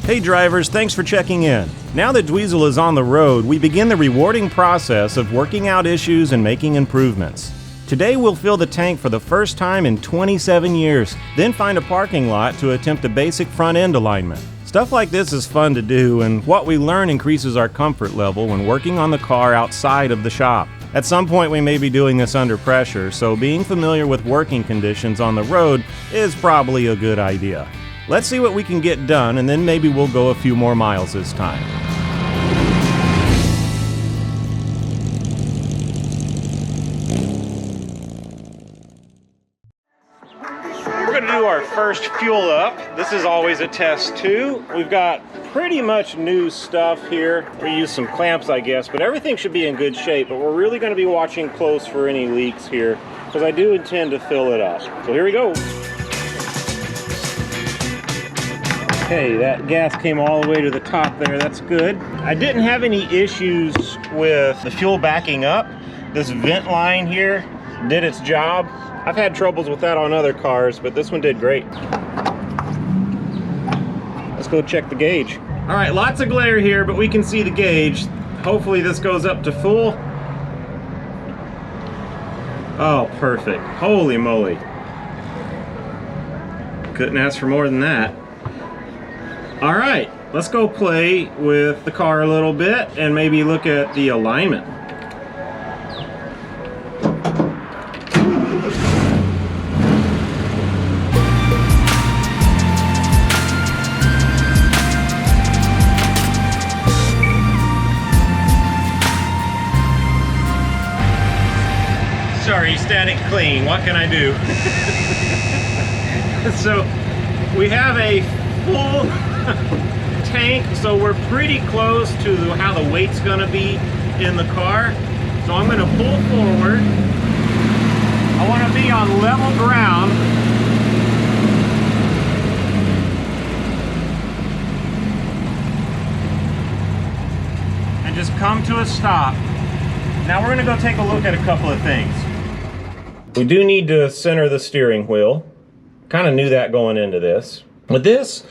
Hey drivers, thanks for checking in. Now that Dweezil is on the road, we begin the rewarding process of working out issues and making improvements. Today we'll fill the tank for the first time in 27 years, then find a parking lot to attempt a basic front end alignment. Stuff like this is fun to do, and what we learn increases our comfort level when working on the car outside of the shop. At some point we may be doing this under pressure, so being familiar with working conditions on the road is probably a good idea. Let's see what we can get done, and then maybe we'll go a few more miles this time. We're going to do our first fuel up. This is always a test too. We've got pretty much new stuff here. We use some clamps, I guess, but everything should be in good shape. But we're really going to be watching close for any leaks here, because I do intend to fill it up. So here we go. Okay, that gas came all the way to the top there. That's good. I didn't have any issues with the fuel backing up. This vent line here did its job. I've had troubles with that on other cars, but this one did great. Let's go check the gauge. All right, lots of glare here, but we can see the gauge. Hopefully this goes up to full. Oh, perfect. Holy moly. Couldn't ask for more than that. All right, let's go play with the car a little bit and maybe look at the alignment. Sorry, static clean, what can I do? So we have a full tank, so we're pretty close to how the weight's gonna be in the car. So I'm gonna pull forward. I wanna be on level ground. And just come to a stop. Now we're gonna go take a look at a couple of things. We do need to center the steering wheel. Kind of knew that going into this. With this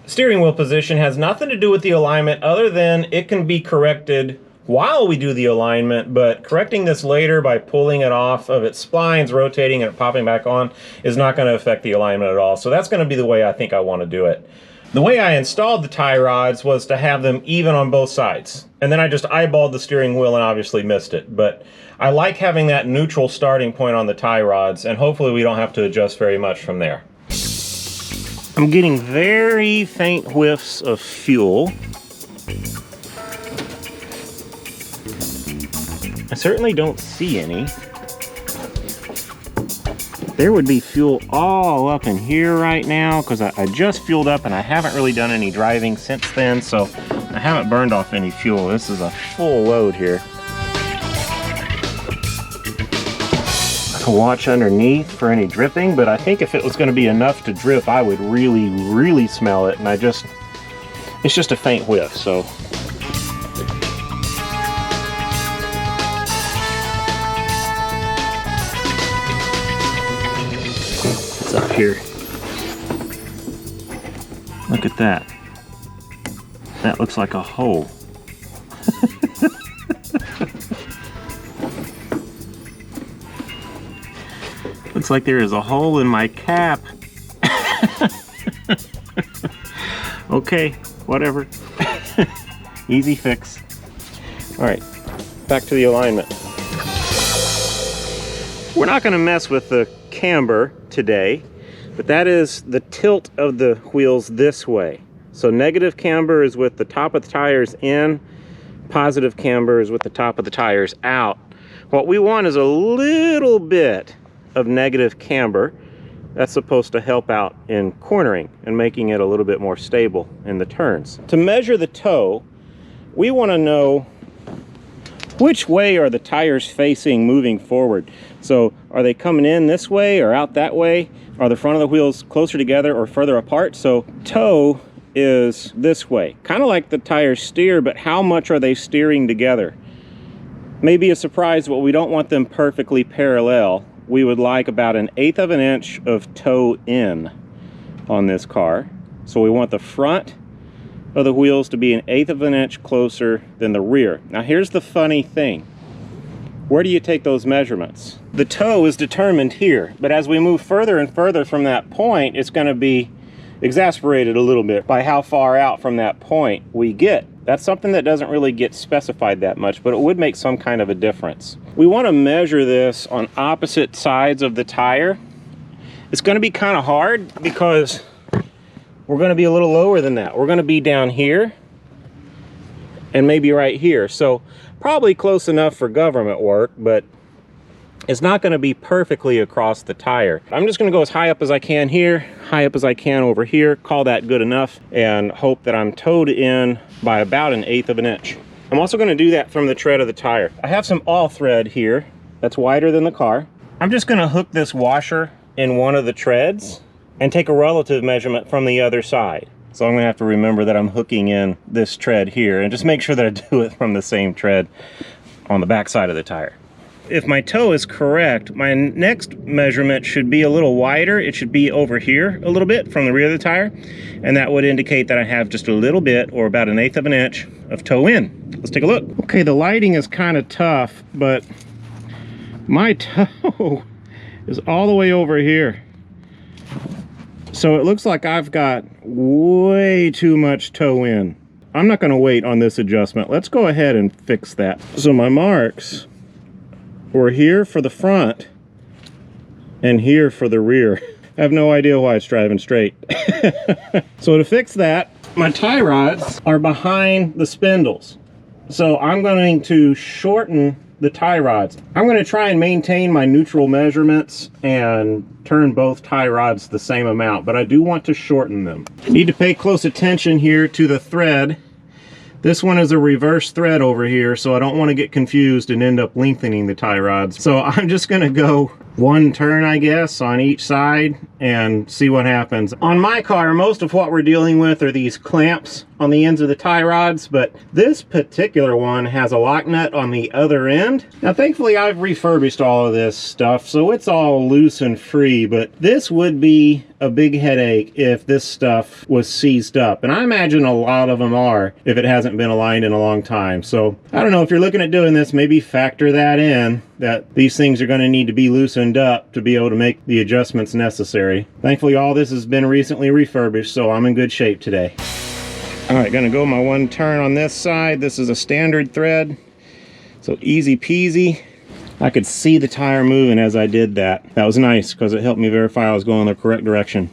steering wheel position has nothing to do with the alignment other than it can be corrected while we do the alignment, but correcting this later by pulling it off of its splines, rotating and popping back on is not going to affect the alignment at all. So that's going to be the way I think I want to do it. The way I installed the tie rods was to have them even on both sides. And then I just eyeballed the steering wheel and obviously missed it. But I like having that neutral starting point on the tie rods, and hopefully we don't have to adjust very much from there. I'm getting very faint whiffs of fuel. I certainly don't see any. There would be fuel all up in here right now because I just fueled up and I haven't really done any driving since then, so I haven't burned off any fuel. This is a full load here. Watch underneath for any dripping, but I think if it was going to be enough to drip, I would really smell it, and it's just a faint whiff, so. It's up here. Look at that. That looks like a hole. Looks like there is a hole in my cap. Okay, whatever. Easy fix. All right, back to the alignment. We're not going to mess with the camber today, but that is the tilt of the wheels this way. So negative camber is with the top of the tires in, positive camber is with the top of the tires out. What we want is a little bit of negative camber. That's supposed to help out in cornering and making it a little bit more stable in the turns. To measure the toe, we want to know which way are the tires facing moving forward. So are they coming in this way or out that way? Are the front of the wheels closer together or further apart? So toe is this way, kind of like the tires steer, but how much are they steering together? Maybe a surprise, but we don't want them perfectly parallel. We would like about 1/8 of an inch of toe in on this car. So we want the front of the wheels to be 1/8 of an inch closer than the rear. Now here's the funny thing. Where do you take those measurements? The toe is determined here, but as we move further and further from that point, it's going to be exasperated a little bit by how far out from that point we get. That's something that doesn't really get specified that much, but it would make some kind of a difference. We want to measure this on opposite sides of the tire. It's going to be kind of hard because we're going to be a little lower than that. We're going to be down here and maybe right here. So probably close enough for government work, but it's not going to be perfectly across the tire. I'm just going to go as high up as I can here, high up as I can over here, call that good enough, and hope that I'm towed in by about 1/8 of an inch. I'm also going to do that from the tread of the tire. I have some all thread here that's wider than the car. I'm just going to hook this washer in one of the treads and take a relative measurement from the other side. So I'm going to have to remember that I'm hooking in this tread here and just make sure that I do it from the same tread on the back side of the tire. If my toe is correct, my next measurement should be a little wider. It should be over here a little bit from the rear of the tire, and that would indicate that I have just a little bit, or about 1/8 of an inch of toe in. Let's take a look. Okay, the lighting is kind of tough, but my toe is all the way over here. So it looks like I've got way too much toe in. I'm not going to wait on this adjustment. Let's go ahead and fix that. So my marks were here for the front and here for the rear. I have no idea why it's driving straight. So to fix that, my tie rods are behind the spindles. So I'm going to shorten the tie rods. I'm going to try and maintain my neutral measurements and turn both tie rods the same amount, but I do want to shorten them. I need to pay close attention here to the thread. This one is a reverse thread over here, so I don't want to get confused and end up lengthening the tie rods. So I'm just going to go one turn, I guess, on each side and see what happens. On my car, most of what we're dealing with are these clamps on the ends of the tie rods, but this particular one has a lock nut on the other end. Now, thankfully, I've refurbished all of this stuff, so it's all loose and free, but this would be a big headache if this stuff was seized up, and I imagine a lot of them are if it hasn't been aligned in a long time. So I don't know, if you're looking at doing this, maybe factor that in, that these things are going to need to be loosened up to be able to make the adjustments necessary. Thankfully, all this has been recently refurbished, so I'm in good shape today. All right, gonna go my one turn on this side. This is a standard thread, so easy peasy. I could see the tire moving as I did that. That was nice because it helped me verify I was going the correct direction.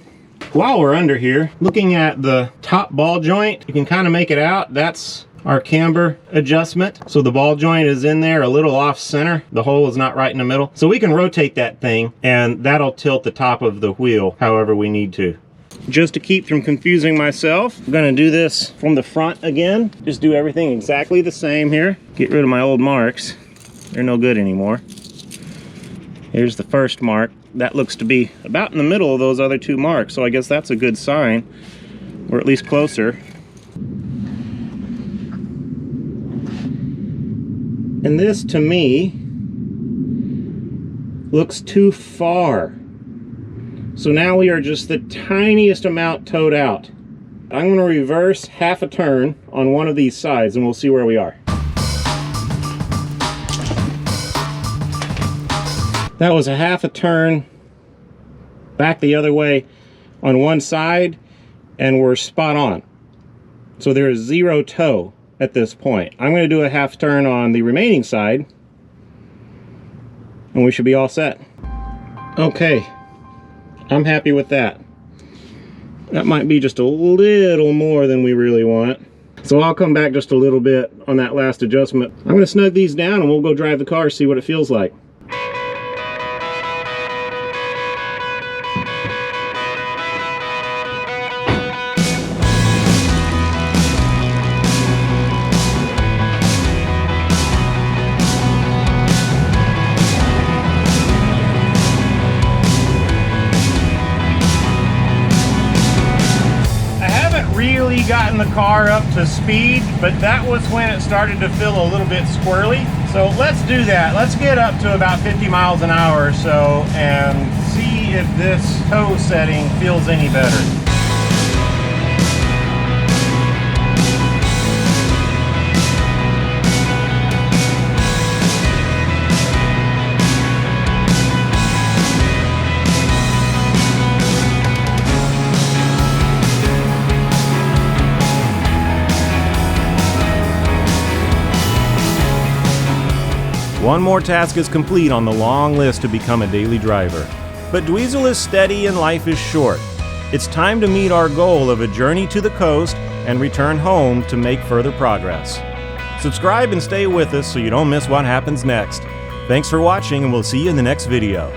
While we're under here, looking at the top ball joint, you can kind of make it out. That's our camber adjustment. So the ball joint is in there a little off center. The hole is not right in the middle. So we can rotate that thing and that'll tilt the top of the wheel however we need to. Just to keep from confusing myself, I'm gonna do this from the front again. Just do everything exactly the same here. Get rid of my old marks. They're no good anymore. Here's the first mark. That looks to be about in the middle of those other two marks, so I guess that's a good sign, or at least closer. And this, to me, looks too far. So now we are just the tiniest amount towed out. I'm going to reverse half a turn on one of these sides and we'll see where we are. That was a half a turn back the other way on one side and we're spot on. So there is zero toe at this point. I'm going to do a half turn on the remaining side and we should be all set. Okay. I'm happy with that. That might be just a little more than we really want. So I'll come back just a little bit on that last adjustment. I'm going to snug these down and we'll go drive the car, see what it feels like. Gotten the car up to speed, but that was when it started to feel a little bit squirrely. So let's do that. Let's get up to about 50 miles an hour or so and see if this toe setting feels any better. One more task is complete on the long list to become a daily driver. But Dweezil is steady and life is short. It's time to meet our goal of a journey to the coast and return home to make further progress. Subscribe and stay with us so you don't miss what happens next. Thanks for watching, and we'll see you in the next video.